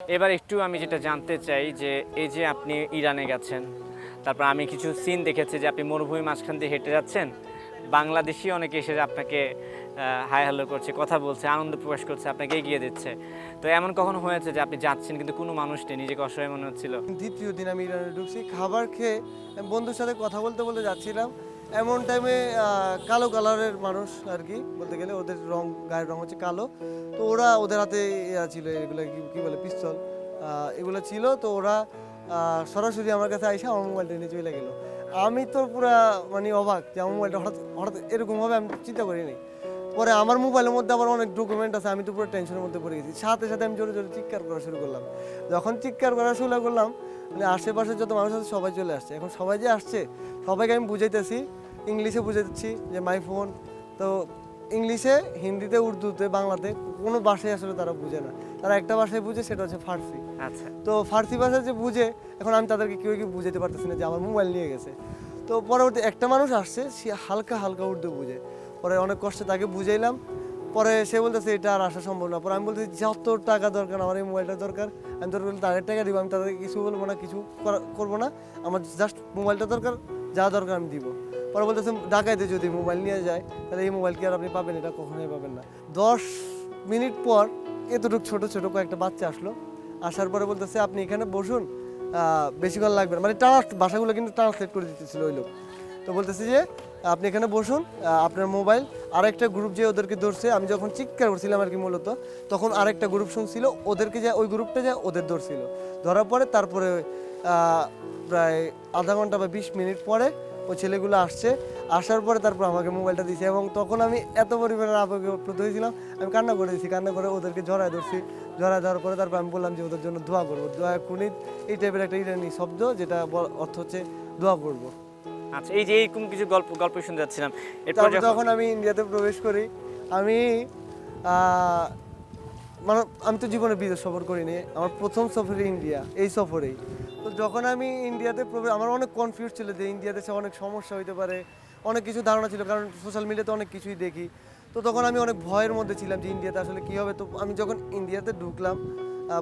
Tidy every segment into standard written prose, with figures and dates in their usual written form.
এবার একটু আমি যেটা জানতে চাই যে এই যে আপনি ইরানে গেছেন, তারপর আমি কিছু সিন দেখেছি যে আপনি মরুভূমির মাঝখান দিয়ে হেঁটে যাচ্ছেন, বাংলাদেশি অনেকে এসে আপনাকে হাই হ্যালো করছে, কথা বলছে, আনন্দ প্রকাশ করছে, আপনাকে এগিয়ে দিচ্ছে। তো এমন কখনো হয়েছে যে আপনি যাচ্ছেন কিন্তু কোনো মানুষ নেই, নিজেকে অসহায় মনে হচ্ছিল? দ্বিতীয় দিন আমি ইরানে ঢুকছি, খাবার খেয়ে আমি বন্ধুর সাথে কথা বলতে বলতে যাচ্ছিলাম। এমন টাইমে কালো কালারের মানুষ আর কি বলতে গেলে, ওদের রং, গায়ের রং হচ্ছে কালো। তো ওদের হাতে ইয়া ছিল, এগুলো কি বলে, পিস্তল, এগুলো ছিল। তো ওরা সরাসরি আমার কাছে আইসা আমার মোবাইলটা নিয়ে চলে গেলো। আমি তো পুরা মানে অবাক যে আমার মোবাইলটা হঠাৎ হঠাৎ এরকম হবে আমি চিন্তা করিনি। পরে আমার মোবাইলের মধ্যে আবার অনেক ডকুমেন্ট আছে, আমি তো পুরো টেনশনের মধ্যে পড়ে গেছি। সাথে সাথে আমি জোরে জোরে চিৎকার করা শুরু করলাম। যখন চিৎকার করা শুরু করলাম, মানে আশেপাশে যত মানুষ আছে সবাই চলে আসছে। এখন সবাই যে আসছে, সবাইকে আমি বুঝাইতেছি, ইংলিশে বুঝাইতেছি যে মাই ফোন। তো ইংলিশে, হিন্দিতে, উর্দুতে, বাংলাতে, কোনো ভাষায় আসলে তারা বুঝে না। তারা একটা ভাষায় বুঝে, সেটা হচ্ছে ফার্সি। আচ্ছা। তো ফার্সি ভাষা যে বুঝে, এখন আমি তাদেরকে কেউ বুঝাতে পারতেছি না যে আমার মোবাইল নিয়ে গেছে। তো পরবর্তী একটা মানুষ আসছে, সে হালকা হালকা উর্দু বুঝে। পরে অনেক কষ্টে তাকে বুঝাইলাম। পরে সে বলতেছে এটা আর আসা সম্ভব না। পরে আমি বলতেছি যত টাকা দরকার, আমার এই মোবাইলটা দরকার, আমি তোর বলতে তাদের টাকা দিব, আমি তাদেরকে কিছু বলবো না, কিছু করবো না, আমার জাস্ট মোবাইলটা দরকার, যা দরকার আমি দিব। পরে বলতেছে ডাকাইতে যদি মোবাইল নিয়ে যায় তাহলে এই মোবাইল কি আর আপনি পাবেন? এটা কখনোই পাবেন না। 10 মিনিট পর এতটুকু ছোট ছোট কয়েকটা বাচ্চা আসলো। আসার পরে বলতেছে আপনি এখানে বসুন, বেশিক্ষণ লাগবে না। মানে ভাষাগুলো কিন্তু ট্রান্সলেট করে দিতেছিল ওই লোক। তো বলতেছে যে আপনি এখানে বসুন, আপনার মোবাইল। আরেকটা গ্রুপ যে ওদেরকে ধরছে, আমি যখন চিৎকার করছিলাম আর কি মূলত, তখন আরেকটা গ্রুপ শুনছিল, ওদেরকে যে ওই গ্রুপটা যে ওদের ধরছিল। ধরার পরে তারপরে প্রায় আধা ঘন্টা বা 20 মিনিট পরে ওই ছেলেগুলো আসছে। আসার পরে তারপর আমাকে মোবাইলটা দিয়েছে, এবং তখন আমি এত পরিমাণে আবেগপ্রত হয়েছিলাম, আমি কান্না করে দিয়েছি। কান্না করে ওদেরকে জড়ায় ধরছি। জড়ায় দেওয়ার পরে তারপর আমি বললাম যে ওদের জন্য দোয়া করবো। দোয়া কুনিত এই টাইপের একটা ইরানি শব্দ, যেটা অর্থ হচ্ছে দোয়া করবো। আচ্ছা, এই যে এরকম কিছু গল্প শুনতে যাচ্ছিলাম, এরপর তারপর যখন আমি ইন্ডিয়াতে প্রবেশ করি, আমি মানে আমি তো জীবনে বিদেশ সফর করিনি, আমার প্রথম সফরে ইন্ডিয়া, এই সফরেই। তো যখন আমি ইন্ডিয়াতে প্রবেশ, আমার অনেক কনফিউজ ছিল যে ইন্ডিয়াতে সে অনেক সমস্যা হইতে পারে, অনেক কিছু ধারণা ছিল, কারণ সোশ্যাল মিডিয়াতে অনেক কিছুই দেখি। তো তখন আমি অনেক ভয়ের মধ্যে ছিলাম যে ইন্ডিয়াতে আসলে কী হবে। তো আমি যখন ইন্ডিয়াতে ঢুকলাম,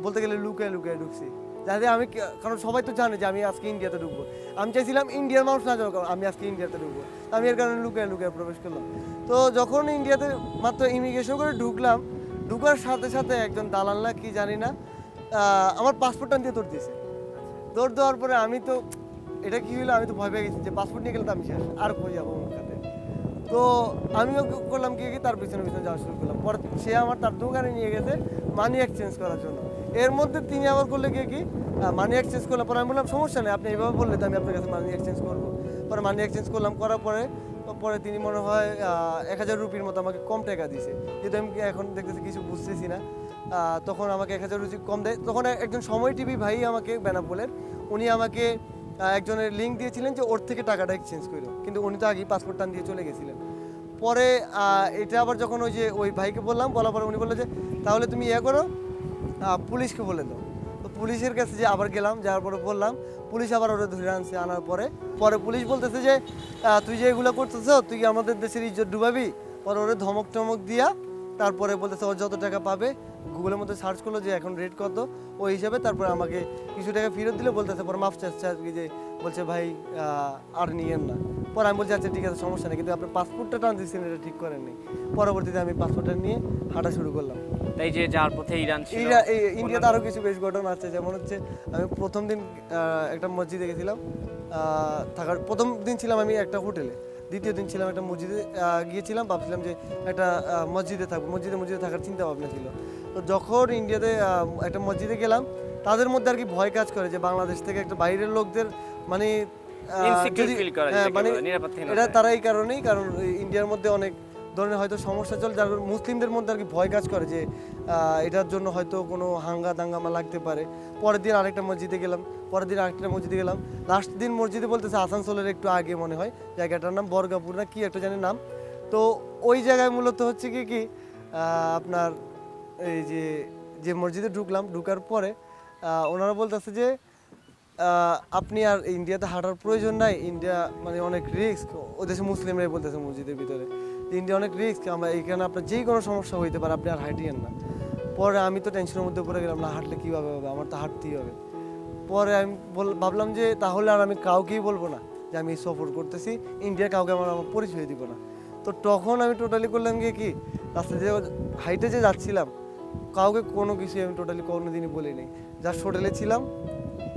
বলতে গেলে লুকায় লুকায় ঢুকছি, যাতে আমি, কারণ সবাই তো জানে যে আমি আজকে ইন্ডিয়াতে ঢুকবো। আমি চাইছিলাম ইন্ডিয়ার মানুষ না জানো আমি আজকে ইন্ডিয়াতে ঢুকবো, আমি এর কারণে লুকায় লুকায় প্রবেশ করলাম। তো যখন ইন্ডিয়াতে মাত্র ইমিগ্রেশন করে ঢুকলাম, ঢুকার সাথে সাথে একজন দালাল না কি জানি না, আমার পাসপোর্টটা দিয়ে দৌড় দিয়েছে। দৌড় দেওয়ার পরে আমি তো, এটা কি হলো, আমি তো ভয় পেয়ে গেছি যে পাসপোর্ট নিয়ে গেলে তো আমি শেষ, আর কই যাবো ওর কাছে। তো আমিও করলাম কি তার পিছনে পিছনে যাওয়া শুরু করলাম। পরে সে আমার তার দোকানে নিয়ে গেছে মানি এক্সচেঞ্জ করার জন্য। এর মধ্যে তিনি আবার করলে কি মানি এক্সচেঞ্জ করলাম। পরে আমি বললাম সমস্যা নেই, আপনি এইভাবে বললে তো আমি আপনার কাছে মানি এক্সচেঞ্জ করবো। পরে মানি এক্সচেঞ্জ করলাম, করার পরে পরে তিনি মনে হয় 1000 রুপির মতো আমাকে কম টাকা দিয়েছে, যেহেতু আমি এখন দেখতেছি কিছু বুঝতেছি না। তখন আমাকে 1000 রুপি কম দেয়। তখন একজন সময় টিভি ভাই আমাকে, বেনাপোলের, উনি আমাকে একজনের লিঙ্ক দিয়েছিলেন যে ওর থেকে টাকাটা এক্সচেঞ্জ করো, কিন্তু উনি তো আগেই পাসপোর্ট টান দিয়ে চলে গেছিলেন। পরে এটা আবার যখন ওই ভাইকে বললাম, বলার পরে উনি বললো যে তাহলে তুমি ইয়ে করো, পুলিশকে বলে দাও। তো পুলিশের কাছে যে আবার গেলাম, যাওয়ার পরে বললাম, পুলিশ আবার ওরা ধরে আনছে। আনার পরে পরে পুলিশ বলতেছে যে তুই যে এগুলো করতেছ, তুই কি আমাদের দেশের ইজ্জত ডুবাবি? পরে ওরা ধমক টমক দিয়া তারপরে বলতেছে ওর যত টাকা পাবে, গুগলের মধ্যে সার্চ করলো যে এখন রেট কত, ওই হিসাবে তারপরে আমাকে কিছু টাকা ফেরত দিলে। বলতেছে পরে মাফ চাচ্ছে আর কি, যে বলছে ভাই আর নিয়েন না। পরে আমি বলছি আচ্ছা ঠিক আছে, সমস্যা নেই, কিন্তু আপনার পাসপোর্টটা ট্রানজিশন এটা ঠিক করেননি। পরবর্তীতে আমি পাসপোর্টটা নিয়ে হাঁটা শুরু করলাম। তাই যে যার পথে ইরান ছিল, ইন্ডিয়াতে আরও কিছু বেশ ঘটনা আছে। যেমন হচ্ছে আমি প্রথম দিন একটা মসজিদে গেছিলাম থাকার। প্রথম দিন ছিলাম আমি একটা হোটেলে, দ্বিতীয় দিন ছিলাম একটা মসজিদে গিয়েছিলাম। ভাবছিলাম যে একটা মসজিদে থাকবো, মসজিদে থাকার চিন্তা ভাবনা ছিল। তো যখন ইন্ডিয়াতে একটা মসজিদে গেলাম, তাদের মধ্যে আর কি ভয় কাজ করে যে বাংলাদেশ থেকে একটা বাইরের লোকদের মানে মানে এটা তারা এই কারণেই, কারণ ইন্ডিয়ার মধ্যে অনেক ধরনের হয়তো সমস্যা চলে, যার মুসলিমদের মধ্যে আর কি ভয় কাজ করে যে এটার জন্য হয়তো কোনো দাঙ্গামা লাগতে পারে। পরের দিন আরেকটা মসজিদে গেলাম, লাস্ট দিন মসজিদে বলতেছে আসানসোলের একটু আগে মনে হয়, জায়গাটার নাম বর্গাপুর না কি একটা জানি নাম। তো ওই জায়গায় মূলত হচ্ছে কি আপনার এই যে মসজিদে ঢুকার পরে ওনারা বলতেছে যে আপনি আর ইন্ডিয়াতে হাঁটার প্রয়োজন নাই, ইন্ডিয়া মানে অনেক রিস্ক। ও দেশে মুসলিমরাই বলতেছে মসজিদের ভিতরে, ইন্ডিয়া অনেক রিস্ক, আমরা এখানে আপনার যেই কোনো সমস্যা হইতে পারে, আপনি আর হাঁটিয়েন না। পরে আমি তো টেনশনের মধ্যে পড়ে গেলাম, না হাঁটলে কীভাবে হবে, আমার তো হাঁটতেই হবে। পরে আমি ভাবলাম যে তাহলে আর আমি কাউকেই বলবো না যে আমি সফর করতেছি ইন্ডিয়া, কাউকে আমার পরিচয় দিব না। তো তখন আমি টোটালি করলাম কি রাস্তা যে হাইটে যে যাচ্ছিলাম কাউকে কোনো কিছু আমি টোটালি কোনো দিনই বলি নাই। জাস্ট হোটেলে ছিলাম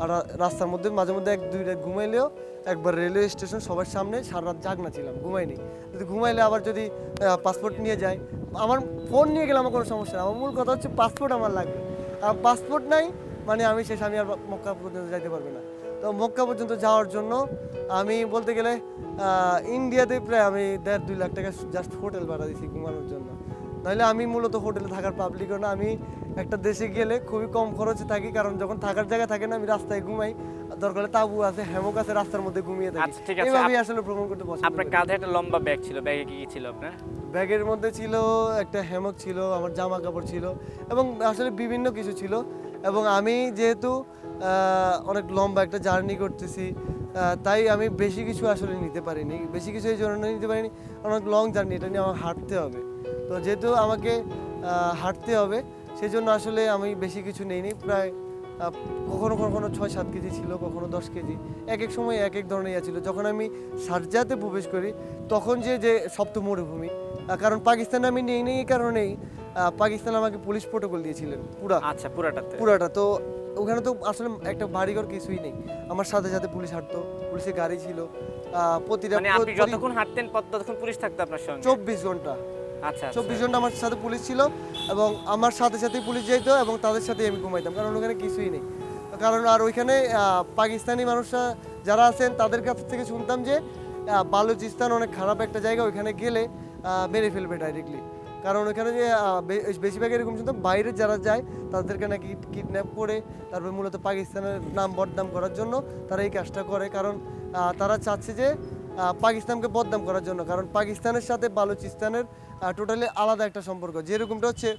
আর রাস্তার মধ্যে মাঝে মধ্যে 1-2 রাত ঘুমাইলেও, একবার রেলওয়ে স্টেশন সবার সামনে সারা রাত জাগনা ছিলাম, ঘুমাইনি। যদি ঘুমাইলে আবার যদি পাসপোর্ট নিয়ে যায়, আমার ফোন নিয়ে গেলে আমার কোনো সমস্যা না, আমার মূল কথা হচ্ছে পাসপোর্ট আমার লাগবে। আর পাসপোর্ট নাই মানে আমি শেষ, আমি আর মক্কা পর্যন্ত যাইতে পারবো না। তো মক্কা পর্যন্ত যাওয়ার জন্য আমি বলতে গেলে ইন্ডিয়াতে প্রায় আমি 1.5-2 লাখ টাকা জাস্ট হোটেল ভাড়া দিয়েছি ঘুমানোর জন্য। নাহলে আমি মূলত হোটেলে থাকার পাবলিকও না, আমি একটা দেশে গেলে খুবই কম খরচে থাকি, কারণ যখন থাকার জায়গা থাকে না আমি রাস্তায় ঘুমাই, দরকার হলে তাঁবু আছে, হ্যামক আছে, রাস্তার মধ্যে ঘুমিয়ে থাকি। আচ্ছা ঠিক আছে, এইভাবেই আসলে ভ্রমণ করতে পছন্দ আপনার করি। কাঁধে একটা লম্বা ব্যাগ ছিল, ব্যাগে কি কি ছিল আপনার? ব্যাগের মধ্যে ছিল একটা হ্যামক ছিল, আমার জামা কাপড় ছিল এবং আসলে বিভিন্ন কিছু ছিল। এবং আমি যেহেতু অনেক লম্বা একটা জার্নি করতেছি, তাই আমি বেশি কিছু আসলে নিতে পারিনি। বেশি কিছু এই জন্য নিতে পারিনি, অনেক লং জার্নি, এটা নিয়ে আমার হাঁটতে হবে। তো যেহেতু আমাকে হাঁটতে হবে সেই জন্য আসলে আমি বেশি কিছু নেইনি। প্রায় কখনো কখনো 6-7 কেজি ছিল, কখনো 10 কেজি, এক এক সময় এক এক ধরনের ইয়ে ছিল। যখন আমি শারজাতে প্রবেশ করি তখন যে সপ্ত মরুভূমি, কারণ পাকিস্তানে আমি নেই এই কারণেই পাকিস্তান আমাকে পুলিশ প্রোটোকল দিয়েছিলেন আচ্ছা পুরাটাতে? পুরাটা। তো ওখানে তো আসলে একটা বাড়িঘর কিছুই নেই, আমার সাথে সাথে পুলিশ হাঁটতো, পুলিশের গাড়ি ছিল প্রতিটা, মানে আপনি যতক্ষণ হাঁটতেন ততক্ষণ পুলিশ থাকতো আপনার সঙ্গে? 24 ঘন্টা। আচ্ছা 24 ঘন্টা আমার সাথে পুলিশ ছিল এবং আমার সাথে সাথেই পুলিশ যেত এবং তাদের সাথেই আমি ঘুমাইতাম, কারণ ওখানে কিছুই নেই। কারণ আর ওইখানে পাকিস্তানি মানুষরা যারা আছেন তাদের কাছ থেকে শুনতাম যে বালুচিস্তান অনেক খারাপ একটা জায়গা, ওইখানে গেলে মেরে ফেলবে ডাইরেক্টলি। কারণ ওইখানে যে বেশিরভাগ এরকম শুনতাম বাইরে যারা যায় তাদেরকে নাকি কিডন্যাপ করে তারপর মূলত পাকিস্তানের নাম বদনাম করার জন্য তারা এই কাজটা করে। কারণ তারা চাচ্ছে যে পাকিস্তানকে বদনাম করার জন্য, কারণ পাকিস্তানের সাথে বালুচিস্তানের টোটালি আলাদা একটা সম্পর্ক। যেরকমটা হচ্ছে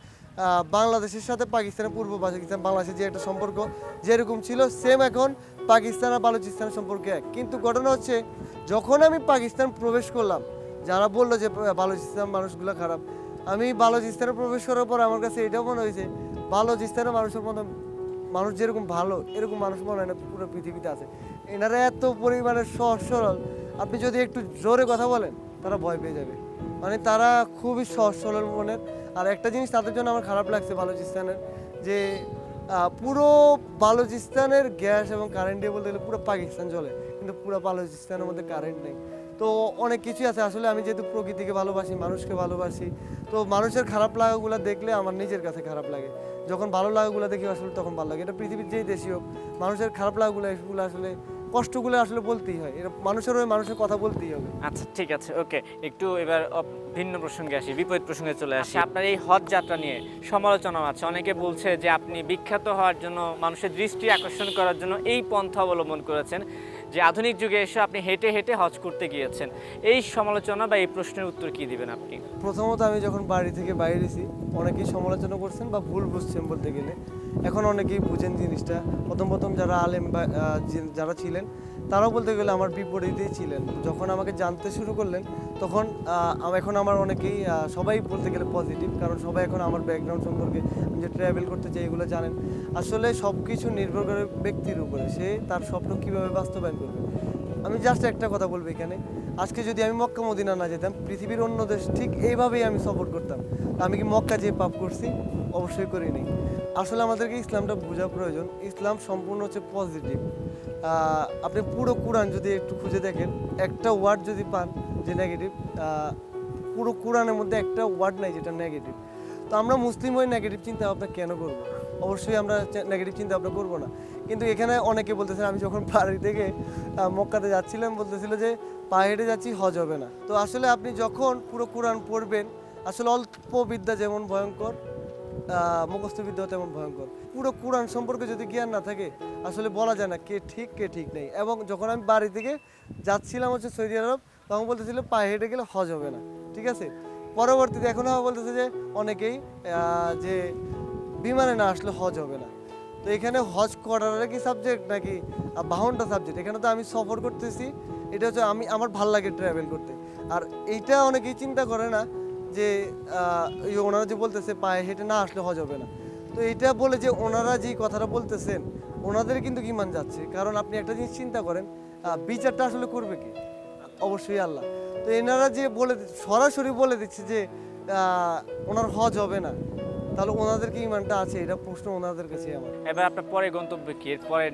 বাংলাদেশের সাথে পাকিস্তানের, পূর্ব পাকিস্তান বাংলাদেশের যে একটা সম্পর্ক যেরকম ছিল, সেম এখন পাকিস্তান আর বালুচিস্তানের সম্পর্ক এক। কিন্তু ঘটনা হচ্ছে যখন আমি পাকিস্তান প্রবেশ করলাম, যারা বললো যে বালুচিস্তান মানুষগুলো খারাপ, আমি বালুচিস্তানে প্রবেশ করার পর আমার কাছে এটাও মনে হয়েছে বালুচিস্তানের মানুষের মতো মানুষ যেরকম ভালো এরকম মানুষ মনে হয় না পুরো পৃথিবীতে আছে। এনারা এত পরিমাণে সহজ সরল, আপনি যদি একটু জোরে কথা বলেন তারা ভয় পেয়ে যাবে, মানে তারা খুবই সহজ সরল মনের। আর একটা জিনিস তাদের জন্য আমার খারাপ লাগছে বালুচিস্তানের, যে পুরো বালুচিস্তানের গ্যাস এবং কারেন্ট দিয়ে বলতে গেলে পুরো পাকিস্তান চলে, কিন্তু পুরো বালুচিস্তানের মধ্যে কারেন্ট নেই। তো অনেক কিছুই আছে। আসলে আমি যেহেতু প্রকৃতিকে ভালোবাসি, মানুষকে ভালোবাসি, তো মানুষের খারাপ লাগাগুলো দেখলে আমার নিজের কাছে খারাপ লাগে। যখন ভালো লাগাগুলো দেখি আসলে তখন ভালো লাগে। এটা পৃথিবীর যেই দেশই হোক, মানুষের খারাপ লাগাগুলো এগুলো আসলে কষ্টগুলো আসলে বলতেই হয়, এটা মানুষের হয়ে মানুষের কথা বলতেই হবে। আচ্ছা ঠিক আছে, ওকে, একটু এবার ভিন্ন প্রসঙ্গে আসি, বিপরীত প্রসঙ্গে চলে আসি। আপনার এই হজ যাত্রা নিয়ে সমালোচনা আছে, অনেকে বলছে যে আপনি বিখ্যাত হওয়ার জন্য, মানুষের দৃষ্টি আকর্ষণ করার জন্য এই পন্থা অবলম্বন করেছেন, যে আধুনিক যুগে এসে আপনি হেঁটে হেঁটে হজ করতে গিয়েছেন। এই সমালোচনা বা এই প্রশ্নের উত্তর কি দিবেন আপনি? প্রথমত আমি যখন বাড়ি থেকে বাইরেছি অনেকেই সমালোচনা করছেন বা ভুল বুঝছেন বলতে গেলে, এখন অনেকেই বুঝেন জিনিসটা। প্রথম যারা আলেম বা যারা ছিলেন তারাও বলতে গেলে আমার বিপরীতেই ছিলেন। যখন আমাকে জানতে শুরু করলেন তখন এখন আমার অনেকেই সবাই বলতে গেলে পজিটিভ, কারণ সবাই এখন আমার ব্যাকগ্রাউন্ড সম্পর্কে, আমি যে ট্রাভেল করতে চাই এগুলো জানেন। আসলে সব কিছু নির্ভর করে ব্যক্তির উপরে, সে তার স্বপ্ন কীভাবে বাস্তবায়ন করবে। আমি জাস্ট একটা কথা বলবো এখানে, আজকে যদি আমি মক্কা মদিনা না যেতাম, পৃথিবীর অন্য দেশ ঠিক এইভাবেই আমি সফর করতাম। আমি কি মক্কা যেয়ে পাপ করছি? অবশ্যই করিনি। আসলে আমাদেরকে ইসলামটা বোঝা প্রয়োজন। ইসলাম সম্পূর্ণ হচ্ছে পজিটিভ। আপনি পুরো কোরআন যদি একটু খুঁজে দেখেন, একটা ওয়ার্ড যদি পান যে নেগেটিভ, পুরো কোরআনের মধ্যে একটা ওয়ার্ড নাই যেটা নেগেটিভ। তো আমরা মুসলিম হয়ে নেগেটিভ চিন্তা ভাবনা কেন করবো? অবশ্যই আমরা নেগেটিভ চিন্তা ভাবনা করবো না। কিন্তু এখানে অনেকে বলতেছেন, আমি যখন বাড়ি থেকে মক্কাতে যাচ্ছিলাম বলতেছিল যে পায়ে হেঁটে যাচ্ছি, হজ হবে না। তো আসলে আপনি যখন পুরো কোরআন পড়বেন, আসলে অল্প বিদ্যা যেমন ভয়ঙ্কর, মুখস্থ বিদ্যা তেমন ভয়ঙ্কর। পুরো কোরআন সম্পর্কে যদি জ্ঞান না থাকে আসলে বলা যায় না কে ঠিক নেই। এবং যখন আমি বাড়ি থেকে যাচ্ছিলাম হচ্ছে সৌদি আরব, তখন বলতেছিল পায়ে হেঁটে গেলে হজ হবে না, ঠিক আছে। পরবর্তীতে এখন বলতেছে যে অনেকেই যে বিমানে না আসলে হজ হবে না। তো এখানে হজ করার কি সাবজেক্ট নাকি 52টা সাবজেক্ট? এখানে তো আমি সফর করতেছি, এটা হচ্ছে আমার ভাল লাগে ট্রাভেল করতে। আর এইটা অনেকেই চিন্তা করে না যে ওনারা যে বলতেছে পায়ে হেঁটে না আসলে হজ হবে না। তো এটা বলে যে ওনারা যেই কথাটা বলতেছেন ওনাদের কিন্তু ইমান যাচ্ছে, কারণ আপনি একটা জিনিস চিন্তা করেন, বিচারটা আসলে করবে কি? অবশ্যই আল্লাহ। তো এনারা যে সরাসরি বলে দিচ্ছে যে ওনার হজ হবে না, তাহলে ওনাদের কি ইমানটা আছে? এটা প্রশ্ন ওনাদের কাছে আমার। এবার আপনার পরে গন্তব্য কি? এর পরে